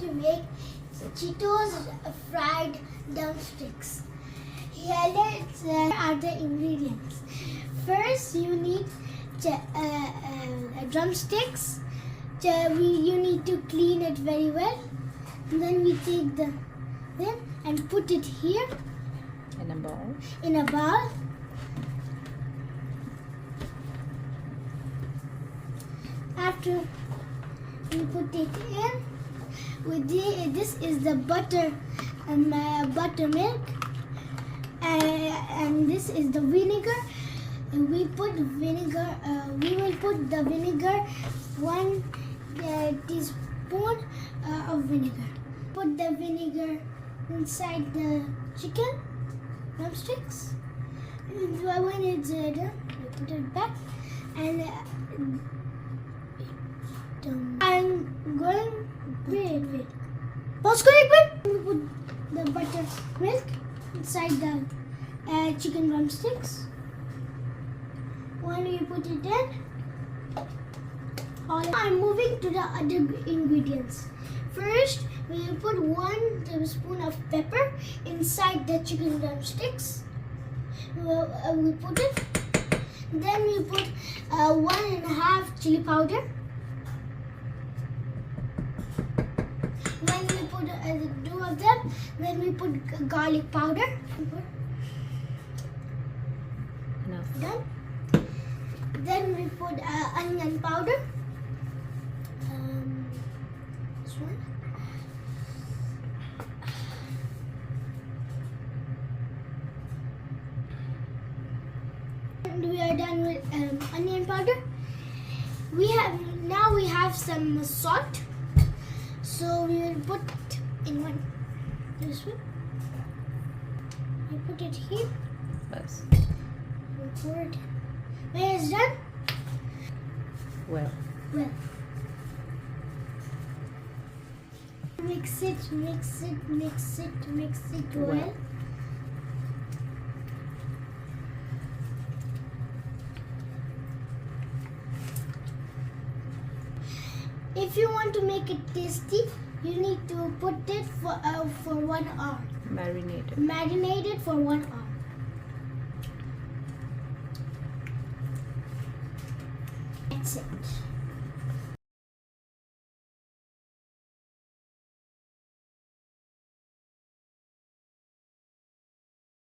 to make cheetos fried drumsticks. Here are the ingredients. First, you need drumsticks. You need to clean it very well. And then we take and put it here in a bowl. In a bowl. After we put it in, this is the buttermilk, and this is the vinegar. We put vinegar. We will put the vinegar, 1 teaspoon of vinegar. Put the vinegar inside the chicken drumsticks. When it's done, we put it back, and I'm going. Wait. Pause correct. We put the buttermilk inside the chicken drumsticks. When you put it in, I'm moving to the other ingredients. First, we will put 1 tablespoon of pepper inside the chicken drumsticks. We put it. Then we put 1.5 chili powder. When we put 2 of them, then we put garlic powder. Enough. Done. Then we put onion powder. This one. And we are done with onion powder. Now we have some salt. So we will put in this one. We put it here. Yes. We pour it. When it's done? Well. Mix it well. If you want to make it tasty, you need to put it for 1 hour. Marinate it for 1 hour. That's it.